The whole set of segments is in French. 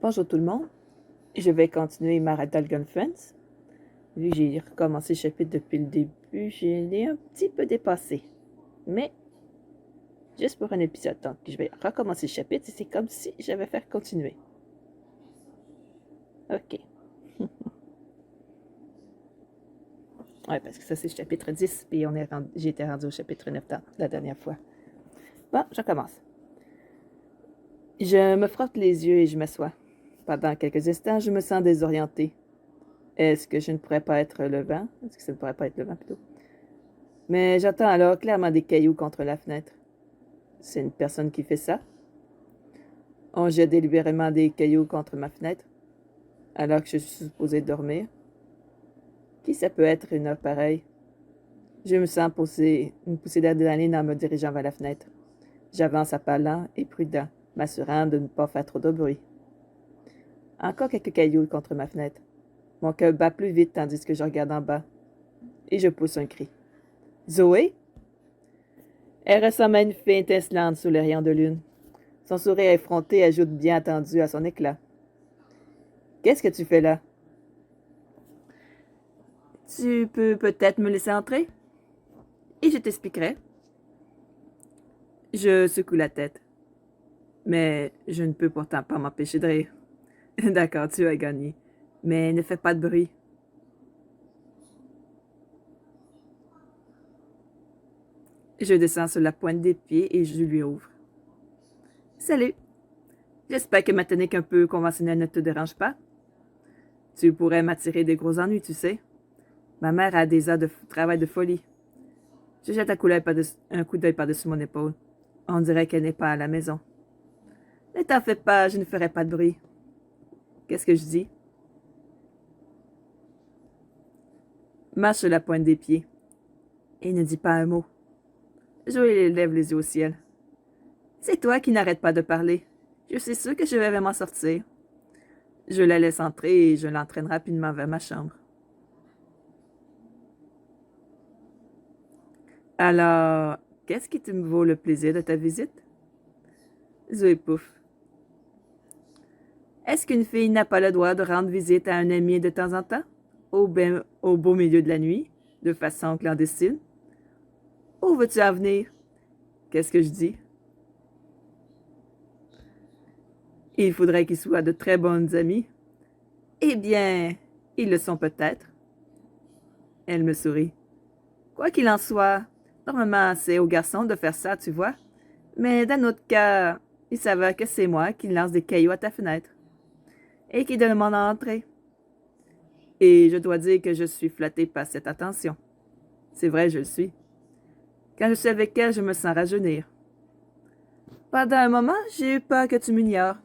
Bonjour tout le monde, je vais continuer ma Radalgon Friends. Vu que j'ai recommencé le chapitre depuis le début, je l'ai un petit peu dépassé. Mais, juste pour un épisode, donc je vais recommencer le chapitre et c'est comme si j'avais fait continuer. Ok. Ouais, parce que ça c'est le chapitre 10, puis j'étais rendu au chapitre 9 la dernière fois. Bon, je commence. Je me frotte les yeux et je m'assois. Pendant quelques instants, je me sens désorientée. Est-ce que je ne pourrais pas être le vent? Est-ce que ça ne pourrait pas être le vent plutôt? Mais j'entends alors clairement des cailloux contre la fenêtre. C'est une personne qui fait ça? On jette délibérément des cailloux contre ma fenêtre, alors que je suis supposée dormir. Qui ça peut être une heure pareille? Je me sens pousser une poussée d'adrénaline en me dirigeant vers la fenêtre. J'avance à pas lents et prudents, m'assurant de ne pas faire trop de bruit. Encore quelques cailloux contre ma fenêtre. Mon cœur bat plus vite tandis que je regarde en bas. Et je pousse un cri. Zoé? Elle ressemble à une fille étincelante sous les rayons de lune. Son sourire effronté ajoute bien attendu à son éclat. Qu'est-ce que tu fais là? Tu peux peut-être me laisser entrer? Et je t'expliquerai. Je secoue la tête. Mais je ne peux pourtant pas m'empêcher de rire. D'accord, tu as gagné. Mais ne fais pas de bruit. Je descends sur la pointe des pieds et je lui ouvre. Salut. J'espère que ma technique un peu conventionnelle ne te dérange pas. Tu pourrais m'attirer des gros ennuis, tu sais. Ma mère a des heures de travail de folie. Je jette un coup d'œil par-dessus mon épaule. On dirait qu'elle n'est pas à la maison. Ne t'en fais pas, je ne ferai pas de bruit. Qu'est-ce que je dis? Marche sur la pointe des pieds. Et ne dis pas un mot. Joël lève les yeux au ciel. C'est toi qui n'arrêtes pas de parler. Je suis sûre que je vais m'en sortir. Je la laisse entrer et je l'entraîne rapidement vers ma chambre. Alors, qu'est-ce qui te vaut le plaisir de ta visite? Zoé pouffe. Est-ce qu'une fille n'a pas le droit de rendre visite à un ami de temps en temps? Au beau milieu de la nuit, de façon clandestine? Où veux-tu en venir? Qu'est-ce que je dis? Il faudrait qu'ils soient de très bonnes amies. Eh bien, ils le sont peut-être. Elle me sourit. Quoi qu'il en soit, normalement, c'est aux garçons de faire ça, tu vois. Mais dans notre cas, il s'avère que c'est moi qui lance des cailloux à ta fenêtre et qui demande à entrer. Et je dois dire que je suis flattée par cette attention. C'est vrai, je le suis. Quand je suis avec elle, je me sens rajeunir. Pendant un moment, j'ai eu peur que tu m'ignores.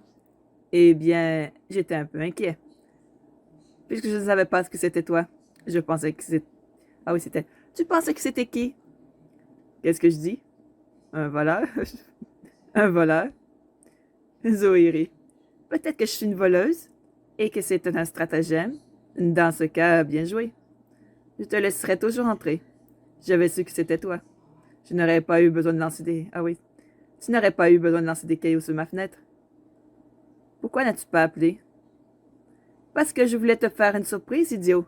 Eh bien, j'étais un peu inquiet. Puisque je ne savais pas ce que c'était toi. Je pensais que c'était... Ah oui, c'était... Tu pensais que c'était qui? Qu'est-ce que je dis? Un voleur? Un voleur? Zoé rit. Peut-être que je suis une voleuse et que c'est un stratagème. Dans ce cas, bien joué. Je te laisserai toujours entrer. J'avais su que c'était toi. Je n'aurais pas eu besoin de lancer des... Ah oui. Tu n'aurais pas eu besoin de lancer des cailloux sur ma fenêtre. Pourquoi n'as-tu pas appelé? Parce que je voulais te faire une surprise, idiot.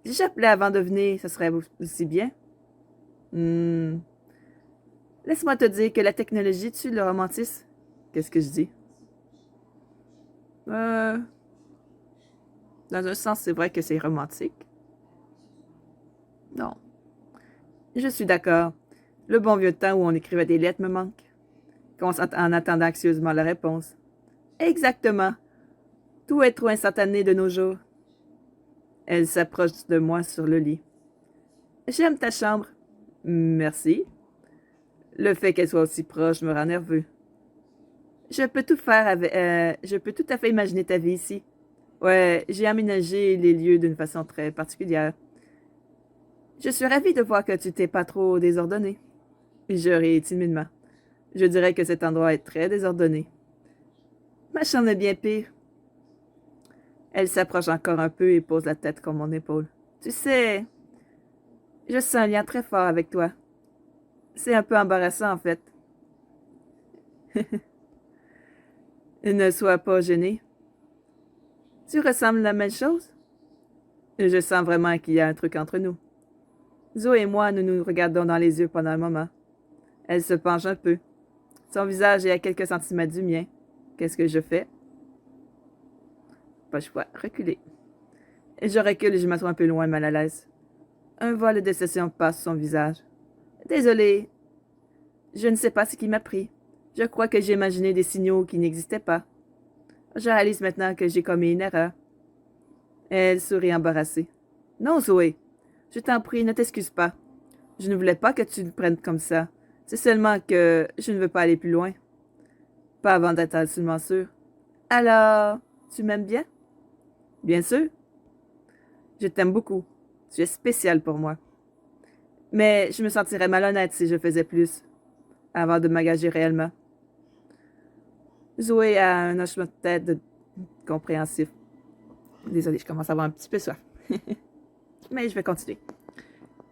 Si j'appelais avant de venir, ce serait aussi bien. Laisse-moi te dire que la technologie tue le romantisme. Qu'est-ce que je dis? Euh... Dans un sens, c'est vrai que c'est romantique. Non. Je suis d'accord. Le bon vieux temps où on écrivait des lettres me manque. En attendant anxieusement la réponse. Exactement. Tout est trop instantané de nos jours. Elle s'approche de moi sur le lit. J'aime ta chambre. Merci. Le fait qu'elle soit aussi proche me rend nerveux. Je peux tout à fait imaginer ta vie ici. Ouais, j'ai aménagé les lieux d'une façon très particulière. Je suis ravie de voir que tu t'es pas trop désordonné. Je ris timidement. Je dirais que cet endroit est très désordonné. Ma chambre est bien pire. Elle s'approche encore un peu et pose la tête contre mon épaule. Tu sais, je sens un lien très fort avec toi. C'est un peu embarrassant, en fait. Ne sois pas gêné. Tu ressembles à la même chose? Je sens vraiment qu'il y a un truc entre nous. Zoé et moi, nous nous regardons dans les yeux pendant un moment. Elle se penche un peu. Son visage est à quelques centimètres du mien. Qu'est-ce que je fais? Pas le choix, reculer. Et je recule et je m'assois un peu loin, mal à l'aise. Un voile de déception passe sur son visage. Désolée, je ne sais pas ce qui m'a pris. Je crois que j'ai imaginé des signaux qui n'existaient pas. Je réalise maintenant que j'ai commis une erreur. Elle sourit embarrassée. Non, Zoé, je t'en prie, ne t'excuse pas. Je ne voulais pas que tu le prennes comme ça. C'est seulement que je ne veux pas aller plus loin. Pas avant d'être absolument sûr. Alors, tu m'aimes bien? Bien sûr. Je t'aime beaucoup. Tu es spécial pour moi. Mais je me sentirais malhonnête si je faisais plus, avant de m'engager réellement. Zoé a un hochement de tête compréhensif. Désolée, je commence à avoir un petit peu soif. Mais je vais continuer.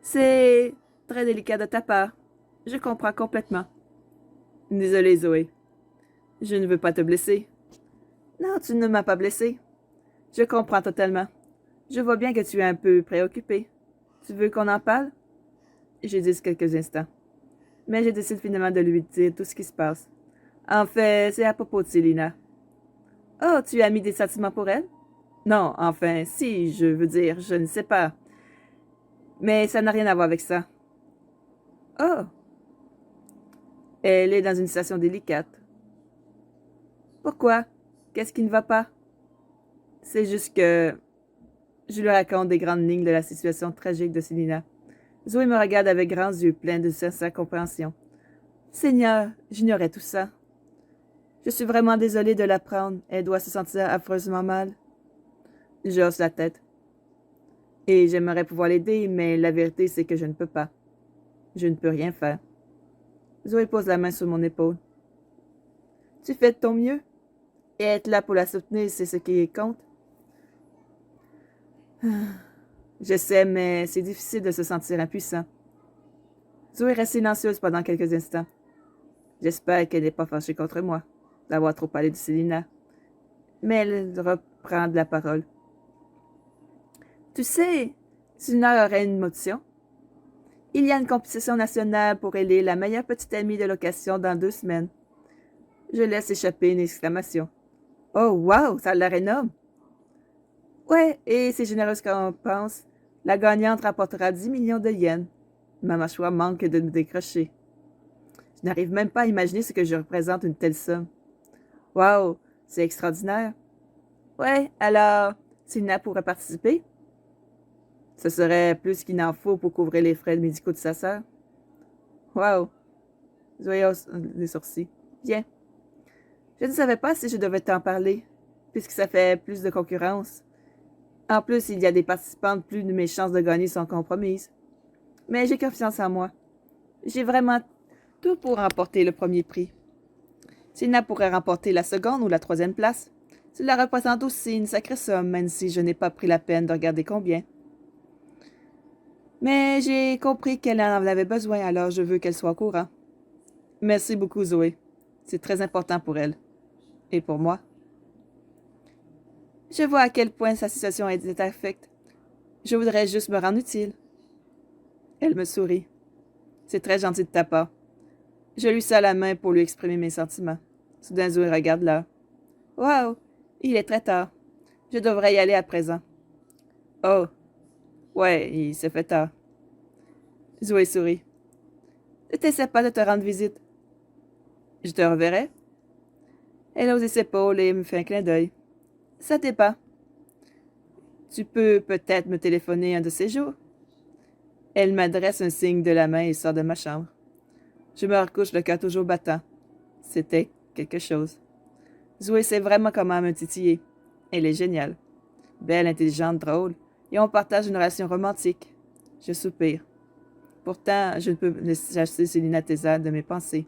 C'est très délicat de ta part. Je comprends complètement. Désolée, Zoé. Je ne veux pas te blesser. Non, tu ne m'as pas blessé. Je comprends totalement. Je vois bien que tu es un peu préoccupé. Tu veux qu'on en parle? J'hésite quelques instants. Mais je décide finalement de lui dire tout ce qui se passe. En fait, c'est à propos de Célina. Oh, tu as mis des sentiments pour elle? Non, enfin, si, je veux dire, je ne sais pas. Mais ça n'a rien à voir avec ça. Oh, elle est dans une situation délicate. Pourquoi? Qu'est-ce qui ne va pas? C'est juste que je lui raconte des grandes lignes de la situation tragique de Célina. Zoé me regarde avec grands yeux pleins de sincère compréhension. Seigneur, j'ignorais tout ça. Je suis vraiment désolée de l'apprendre. Elle doit se sentir affreusement mal. Je hausse la tête. Et j'aimerais pouvoir l'aider, mais la vérité, c'est que je ne peux pas. Je ne peux rien faire. Zoé pose la main sur mon épaule. Tu fais de ton mieux? Et être là pour la soutenir, c'est ce qui compte. Je sais, mais c'est difficile de se sentir impuissant. Zoé reste silencieuse pendant quelques instants. J'espère qu'elle n'est pas fâchée contre moi d'avoir trop parlé de Célina. Mais elle reprend de la parole. Tu sais, Célina aurait une motion. Il y a une compétition nationale pour élire la meilleure petite amie de location dans 2 semaines. Je laisse échapper une exclamation. Oh, wow, ça a l'air énorme. Ouais, et c'est généreux qu'on pense. La gagnante rapportera 10 millions de yens. Ma mâchoire manque de me décrocher. Je n'arrive même pas à imaginer ce que je représente une telle somme. Wow, c'est extraordinaire. Ouais, alors, Sina pourrait participer? Ce serait plus qu'il n'en faut pour couvrir les frais médicaux de sa sœur. Wow, Zoé hausse les sourcils. Bien. Je ne savais pas si je devais t'en parler, puisque ça fait plus de concurrence. En plus, il y a des participantes, plus de mes chances de gagner sont compromises. Mais j'ai confiance en moi. J'ai vraiment tout pour remporter le premier prix. Sina pourrait remporter la seconde ou la troisième place. Cela représente aussi une sacrée somme, même si je n'ai pas pris la peine de regarder combien. Mais j'ai compris qu'elle en avait besoin, alors je veux qu'elle soit au courant. Merci beaucoup, Zoé. C'est très important pour elle. Et pour moi. Je vois à quel point sa situation est affectée. Je voudrais juste me rendre utile. Elle me sourit. C'est très gentil de ta part. Je lui sers la main pour lui exprimer mes sentiments. Soudain, Zoé regarde là. Wow, il est très tard. Je devrais y aller à présent. Oh, ouais, il s'est fait tard. Zoé sourit. Ne t'essaie pas de te rendre visite. Je te reverrai. Elle hausse ses épaules et me fait un clin d'œil. Ça dépend. Tu peux peut-être me téléphoner un de ces jours. Elle m'adresse un signe de la main et sort de ma chambre. Je me recouche le cœur toujours battant. C'était quelque chose. Zoé sait vraiment comment me titiller. Elle est géniale. Belle, intelligente, drôle. Et on partage une relation romantique. Je soupire. Pourtant, je ne peux laisser chasser Célina Thésa de mes pensées.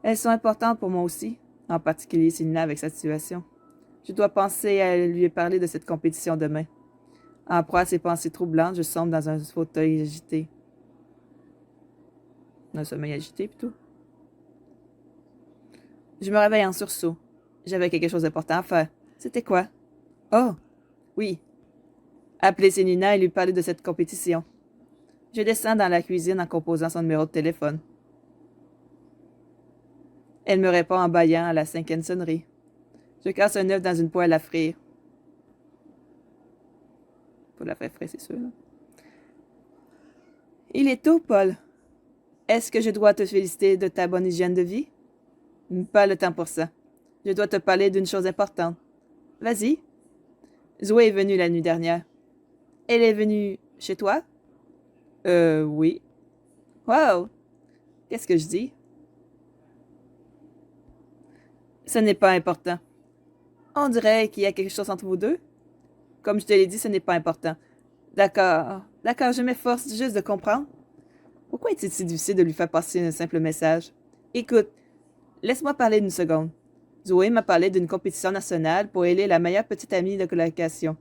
Elles sont importantes pour moi aussi, en particulier Célina avec sa situation. Je dois penser à lui parler de cette compétition demain. En proie à ces pensées troublantes, je sombre dans un fauteuil agité. Un sommeil agité, plutôt. Je me réveille en sursaut. J'avais quelque chose d'important à faire. C'était quoi? Oh, oui. Appelez Célina et lui parler de cette compétition. Je descends dans la cuisine en composant son numéro de téléphone. Elle me répond en bâillant à la cinquième sonnerie. Je casse un œuf dans une poêle à frire. Pour la faire frire, c'est sûr. Là. Il est tôt, Paul. Est-ce que je dois te féliciter de ta bonne hygiène de vie? Pas le temps pour ça. Je dois te parler d'une chose importante. Vas-y. Zoé est venue la nuit dernière. Elle est venue chez toi? Oui. Wow! Qu'est-ce que je dis? Ce n'est pas important. On dirait qu'il y a quelque chose entre vous deux. Comme je te l'ai dit, ce n'est pas important. D'accord. D'accord, je m'efforce juste de comprendre. Pourquoi est-il si difficile de lui faire passer un simple message? Écoute, laisse-moi parler une seconde. Zoé m'a parlé d'une compétition nationale pour élire la meilleure petite amie de colocation.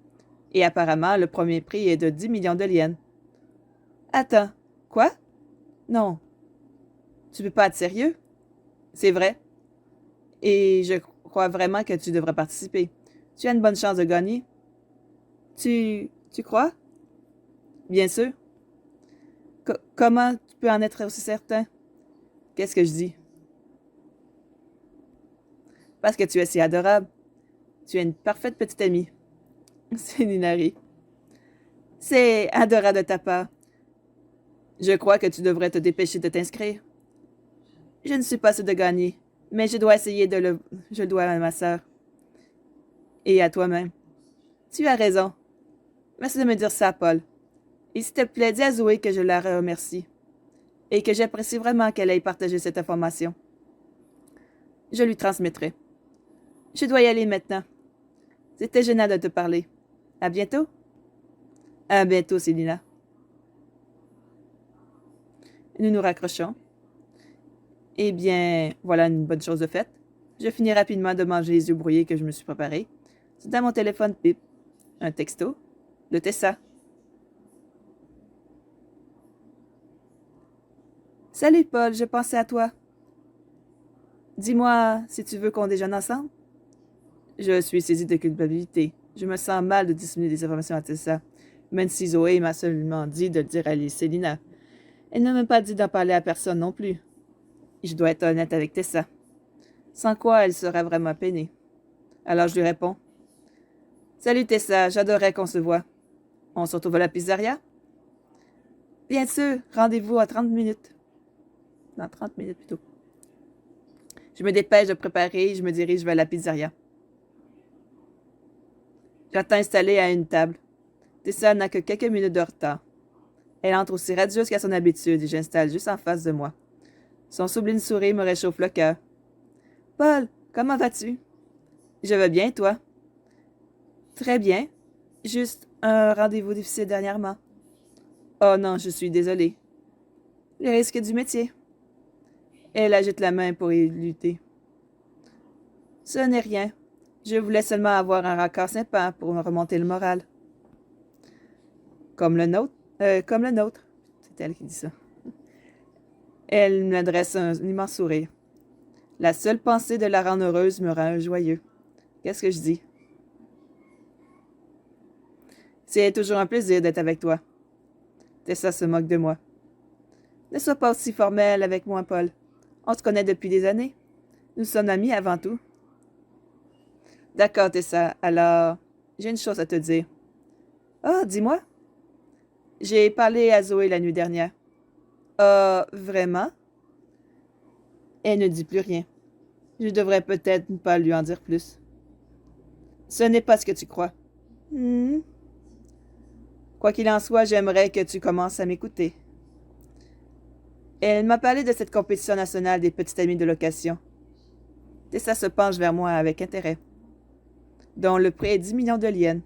Et apparemment, le premier prix est de 10 millions de liens. Attends, quoi? Non. Tu peux pas être sérieux? C'est vrai. Et je crois vraiment que tu devrais participer. Tu as une bonne chance de gagner. Tu crois? Bien sûr. Comment tu peux en être aussi certain? Qu'est-ce que je dis? Parce que tu es si adorable. Tu es une parfaite petite amie. C'est Ninari. C'est adorable de ta part. Je crois que tu devrais te dépêcher de t'inscrire. Je ne suis pas sûre de gagner, mais je dois essayer de le... Je le dois à ma sœur. Et à toi-même. Tu as raison. Merci de me dire ça, Paul. Et s'il te plaît, dis à Zoé que je la remercie. Et que j'apprécie vraiment qu'elle ait partagé cette information. Je lui transmettrai. Je dois y aller maintenant. C'était gênant de te parler. À bientôt. À bientôt, Célina. Nous nous raccrochons. Eh bien, voilà une bonne chose de faite. Je finis rapidement de manger les œufs brouillés que je me suis préparés. C'est dans mon téléphone pip. Un texto. De Tessa. Salut Paul, je pensais à toi. Dis-moi si tu veux qu'on déjeune ensemble. Je suis saisie de culpabilité. Je me sens mal de dissimuler des informations à Tessa, même si Zoé m'a seulement dit de le dire à Célina. Elle ne m'a pas dit d'en parler à personne non plus. Je dois être honnête avec Tessa. Sans quoi elle serait vraiment peinée. Alors je lui réponds. Salut Tessa, j'adorerais qu'on se voit. On se retrouve à la pizzeria? Bien sûr, rendez-vous à 30 minutes. Dans 30 minutes plutôt. Je me dépêche de préparer et je me dirige vers la pizzeria. J'attends installée à une table. Tessa n'a que quelques minutes de retard. Elle entre aussi radieuse qu'à son habitude et j'installe juste en face de moi. Son sublime sourire me réchauffe le cœur. Paul, comment vas-tu? Je vais bien, toi? Très bien. Juste un rendez-vous difficile dernièrement. Oh non, je suis désolée. Les risques du métier. Elle agite la main pour y lutter. Ce n'est rien. Je voulais seulement avoir un raccord sympa pour me remonter le moral. Comme le nôtre? Comme le nôtre. C'est elle qui dit ça. Elle m'adresse un immense sourire. La seule pensée de la rendre heureuse me rend joyeux. Qu'est-ce que je dis? C'est toujours un plaisir d'être avec toi. Tessa se moque de moi. Ne sois pas aussi formelle avec moi, Paul. On se connaît depuis des années. Nous sommes amis avant tout. D'accord, Tessa. Alors, j'ai une chose à te dire. Oh, dis-moi. J'ai parlé à Zoé la nuit dernière. Vraiment? Elle ne dit plus rien. Je devrais peut-être pas lui en dire plus. Ce n'est pas ce que tu crois. Hmm. Quoi qu'il en soit, j'aimerais que tu commences à m'écouter. Elle m'a parlé de cette compétition nationale des petites amies de location. Tessa se penche vers moi avec intérêt. Dont le prix est 10 millions de liens.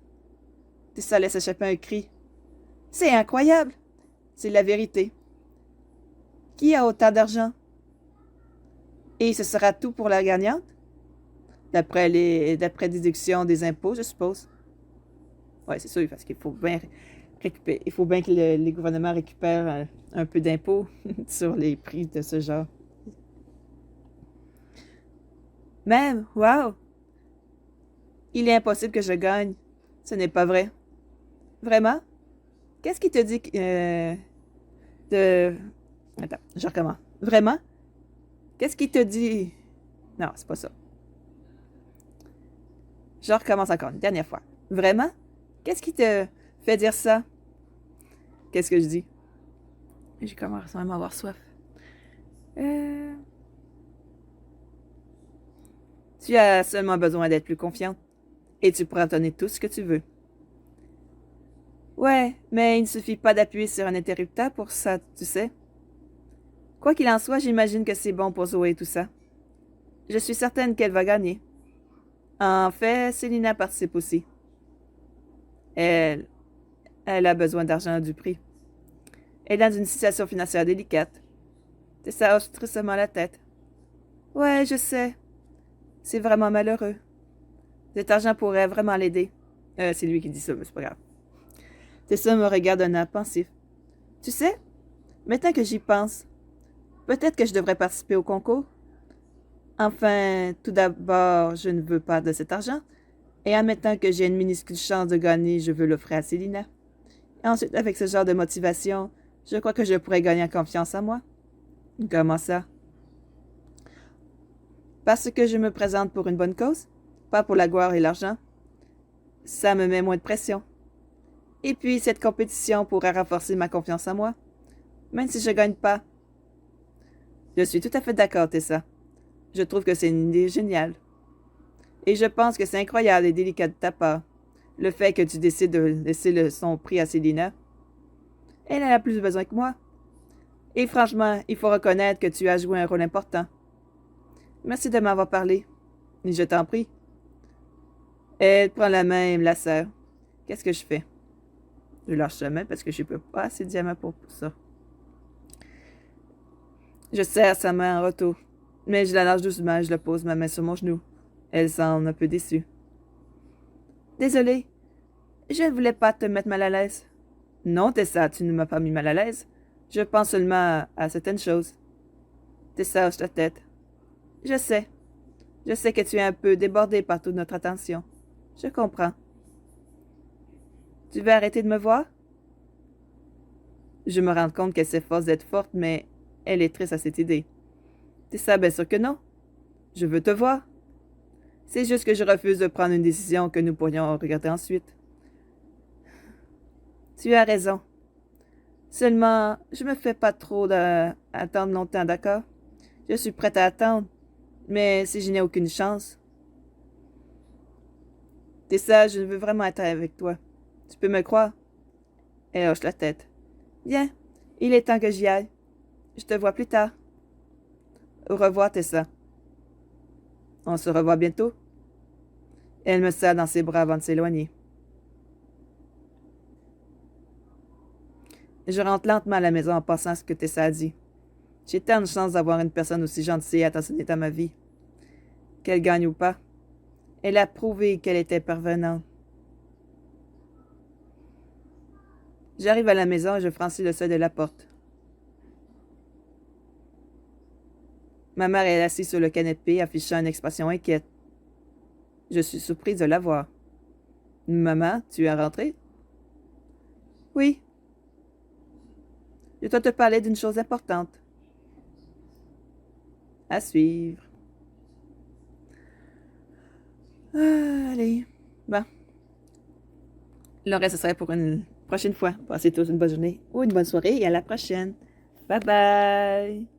Tessa laisse échapper un cri. C'est incroyable! C'est la vérité. Qui a autant d'argent? Et ce sera tout pour la gagnante? D'après déduction des impôts, je suppose. Oui, c'est sûr, parce qu'il faut bien il faut bien que les gouvernements récupèrent un peu d'impôts sur les prix de ce genre. Même, wow! Il est impossible que je gagne. Ce n'est pas vrai. Vraiment? Qu'est-ce qui te dit de... Attends, je recommence. Vraiment? Qu'est-ce qui te dit... Non, c'est pas ça. Je recommence encore une dernière fois. Vraiment? Qu'est-ce qui te fait dire ça? Qu'est-ce que je dis? J'ai commencé à avoir soif. Tu as seulement besoin d'être plus confiante et tu pourras donner tout ce que tu veux. Ouais, mais il ne suffit pas d'appuyer sur un interrupteur pour ça, tu sais. Quoi qu'il en soit, j'imagine que c'est bon pour Zoé et tout ça. Je suis certaine qu'elle va gagner. En fait, Célina participe aussi. Elle, elle a besoin d'argent du prix. Elle est dans une situation financière délicate. Ça hoche tristement la tête. Ouais, je sais. C'est vraiment malheureux. Cet argent pourrait vraiment l'aider. C'est lui qui dit ça, mais c'est pas grave. Tessa me regarde d'un air pensif. Tu sais, maintenant que j'y pense, peut-être que je devrais participer au concours. Enfin, tout d'abord, je ne veux pas de cet argent. Et admettant que j'ai une minuscule chance de gagner, je veux l'offrir à Célina. Et ensuite, avec ce genre de motivation, je crois que je pourrais gagner en confiance en moi. Comment ça? Parce que je me présente pour une bonne cause, pas pour la gloire et l'argent. Ça me met moins de pression. Et puis, cette compétition pourrait renforcer ma confiance en moi, même si je gagne pas. Je suis tout à fait d'accord, Tessa. Je trouve que c'est une idée géniale. Et je pense que c'est incroyable et délicat de ta part, le fait que tu décides de laisser son prix à Célina. Elle en a plus besoin que moi. Et franchement, il faut reconnaître que tu as joué un rôle important. Merci de m'avoir parlé. Et je t'en prie. Elle prend la main et me la serre. Qu'est-ce que je fais? Je lâche sa main parce que je peux pas assez de diamants pour ça. Je serre sa main en retour. Mais je la lâche doucement et je la pose ma main sur mon genou. Elle semble un peu déçue. Désolée. Je ne voulais pas te mettre mal à l'aise. Non, Tessa, tu ne m'as pas mis mal à l'aise. Je pense seulement à certaines choses. Tessa hoche la tête. Je sais. Je sais que tu es un peu débordée par toute notre attention. Je comprends. Tu veux arrêter de me voir? Je me rends compte qu'elle s'efforce d'être forte, mais elle est triste à cette idée. Tessa, bien sûr que non. Je veux te voir. C'est juste que je refuse de prendre une décision que nous pourrions regretter ensuite. Tu as raison. Seulement, je me fais pas trop attendre longtemps, d'accord? Je suis prête à attendre, mais si je n'ai aucune chance... Tessa, je veux vraiment être avec toi. Tu peux me croire? Elle hoche la tête. Bien, il est temps que j'y aille. Je te vois plus tard. Au revoir, Tessa. On se revoit bientôt. Elle me serre dans ses bras avant de s'éloigner. Je rentre lentement à la maison en passant ce que Tessa a dit. J'ai tant de chance d'avoir une personne aussi gentille et attentionnée dans ma vie. Qu'elle gagne ou pas, elle a prouvé qu'elle était parvenante. J'arrive à la maison et je franchis le seuil de la porte. Ma mère est assise sur le canapé, affichant une expression inquiète. Je suis surprise de la voir. Maman, tu es rentrée? Oui. Je dois te parler d'une chose importante. À suivre. Allez. Bon. Le reste, ce serait pour une prochaine fois. Passez tous une bonne journée ou une bonne soirée et à la prochaine. Bye bye!